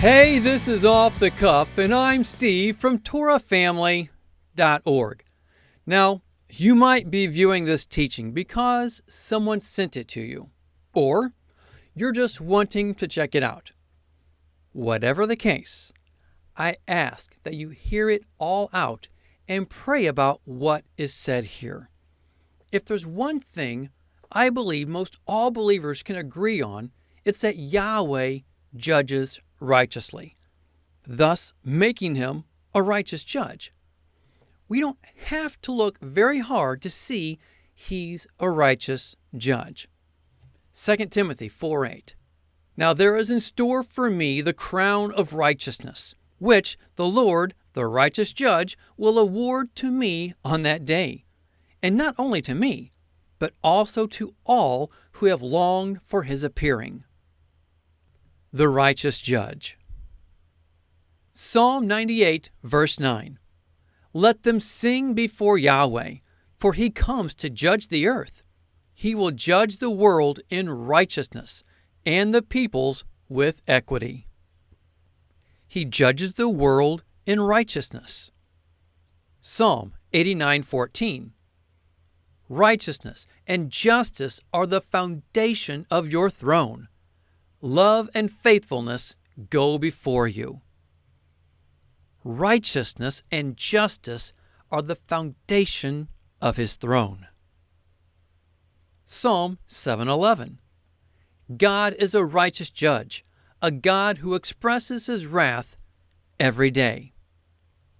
Hey, this is Off the Cuff, and I'm Steve from TorahFamily.org. Now, you might be viewing this teaching because someone sent it to you, or you're just wanting to check it out. Whatever the case, I ask that you hear it all out and pray about what is said here. If there's one thing I believe most all believers can agree on, it's that Yahweh judges righteously, thus making him a righteous judge. We don't have to look very hard to see he's a righteous judge. 2 Timothy 4:8. Now there is in store for me the crown of righteousness, which the Lord, the righteous judge, will award to me on that day. And not only to me, but also to all who have longed for his appearing. The righteous judge. Psalm 98, verse 9. Let them sing before Yahweh, for he comes to judge the earth. He will judge the world in righteousness and the peoples with equity. He judges the world in righteousness. Psalm 89:14. Righteousness and justice are the foundation of your throne. Love and faithfulness go before you. Righteousness and justice are the foundation of his throne. Psalm 7:11. God is a righteous judge, a God who expresses his wrath every day.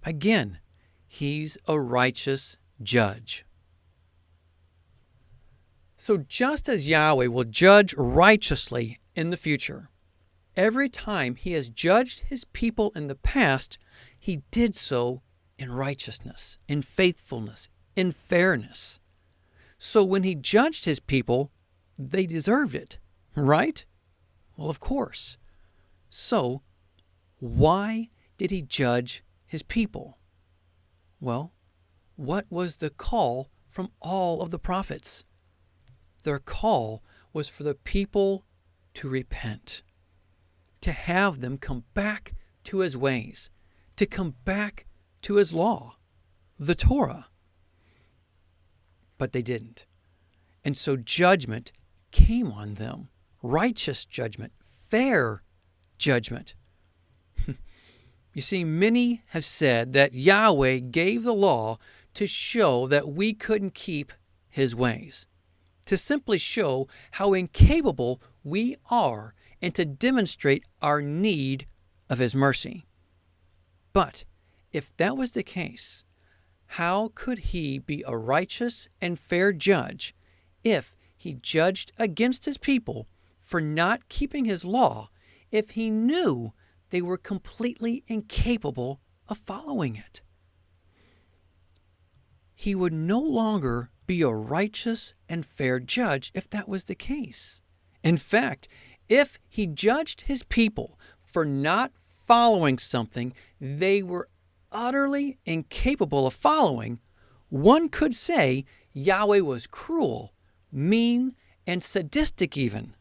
Again, he's a righteous judge. So just as Yahweh will judge righteously in the future, every time he has judged his people in the past, he did so in righteousness, in faithfulness, in fairness. So when he judged his people, they deserved it, right? Well, of course. So why did he judge his people? Well, what was the call from all of the prophets? Their call was for the people to repent, to have them come back to his ways, to come back to his law, the Torah. But they didn't. And so judgment came on them, righteous judgment, fair judgment. You see, many have said that Yahweh gave the law to show that we couldn't keep his ways, to simply show how incapable we are and to demonstrate our need of his mercy. But if that was the case, how could he be a righteous and fair judge if he judged against his people for not keeping his law if he knew they were completely incapable of following it? He would no longer be a righteous and fair judge if that was the case. In fact, if he judged his people for not following something they were utterly incapable of following, one could say Yahweh was cruel, mean, and sadistic even.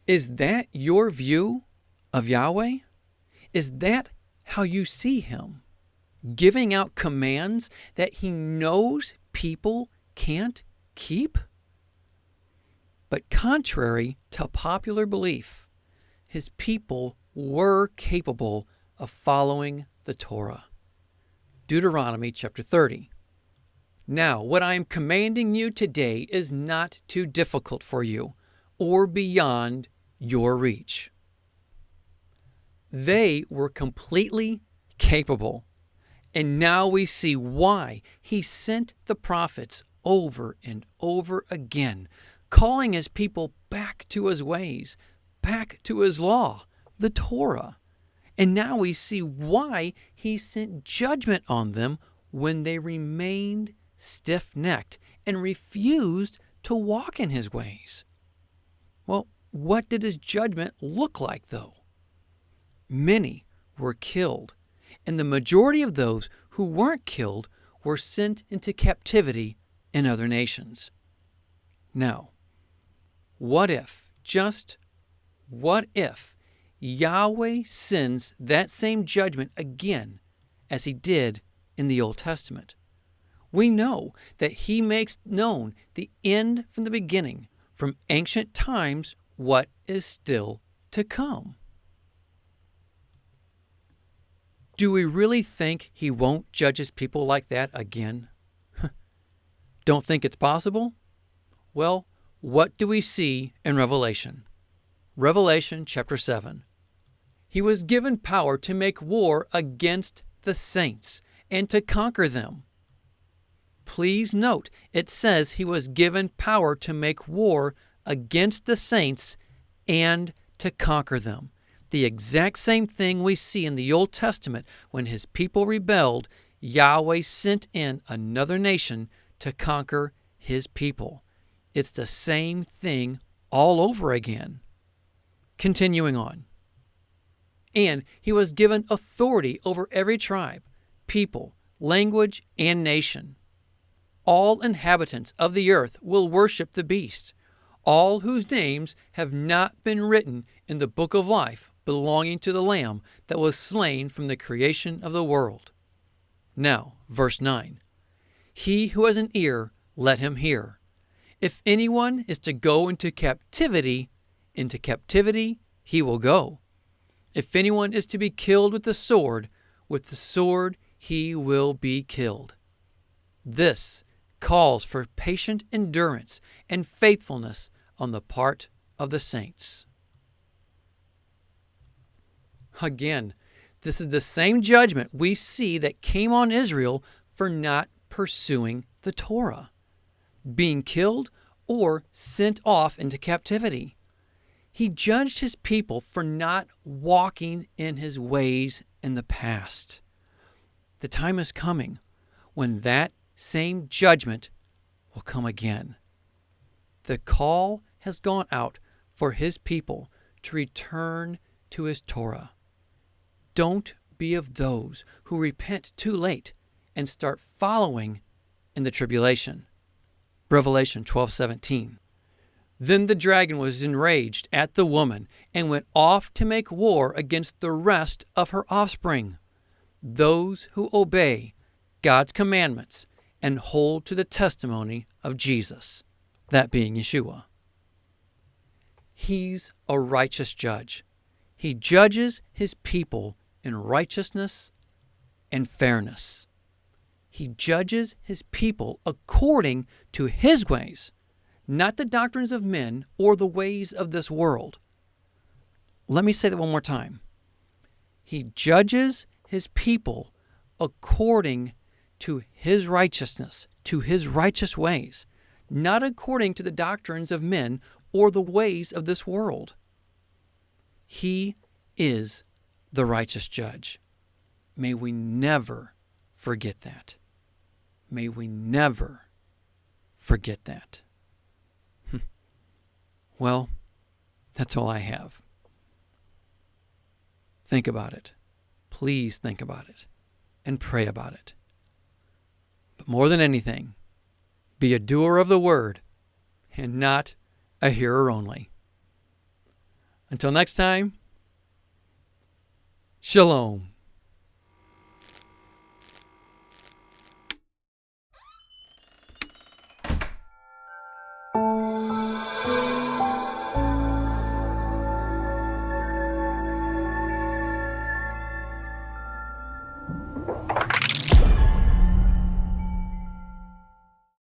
Is that your view of Yahweh? Is that how you see him? Giving out commands that he knows people can't keep? But contrary to popular belief, his people were capable of following the Torah. Deuteronomy chapter 30. Now, what I am commanding you today is not too difficult for you or beyond your reach. They were completely capable. And now we see why he sent the prophets over and over again, calling his people back to his ways, back to his law, the Torah. And now we see why he sent judgment on them when they remained stiff-necked and refused to walk in his ways. Well, what did his judgment look like, though? Many were killed, and the majority of those who weren't killed were sent into captivity in other nations. Now, what if, just what if, Yahweh sends that same judgment again as he did in the Old Testament. We know that he makes known the end from the beginning, from ancient times, what is still to come. Do we really think he won't judge his people like that again? Don't think it's possible? Well, what do we see in Revelation? Revelation chapter 7. He was given power to make war against the saints and to conquer them. Please note, it says he was given power to make war against the saints and to conquer them. The exact same thing we see in the Old Testament when his people rebelled. Yahweh sent in another nation to conquer his people. It's the same thing all over again. Continuing on. And he was given authority over every tribe, people, language, and nation. All inhabitants of the earth will worship the beast, all whose names have not been written in the book of life belonging to the Lamb that was slain from the creation of the world. Now, verse 9. He who has an ear, let him hear. If anyone is to go into captivity he will go. If anyone is to be killed with the sword he will be killed. This calls for patient endurance and faithfulness on the part of the saints. Again, this is the same judgment we see that came on Israel for not pursuing the Torah, being killed or sent off into captivity. He judged his people for not walking in his ways in the past. The time is coming when that same judgment will come again. The call has gone out for his people to return to his Torah. Don't be of those who repent too late and start following in the tribulation. Revelation 12:17. Then the dragon was enraged at the woman and went off to make war against the rest of her offspring, those who obey God's commandments and hold to the testimony of Jesus, that being Yeshua. He's a righteous judge. He judges his people in righteousness and fairness. He judges his people according to his ways, not the doctrines of men or the ways of this world. Let me say that one more time. He judges his people according to his righteousness, to his righteous ways, not according to the doctrines of men or the ways of this world. He is the righteous judge. May we never forget that. May we never forget that. Well, that's all I have. Think about it. Please think about it and pray about it. But more than anything, be a doer of the word and not a hearer only. Until next time, Shalom.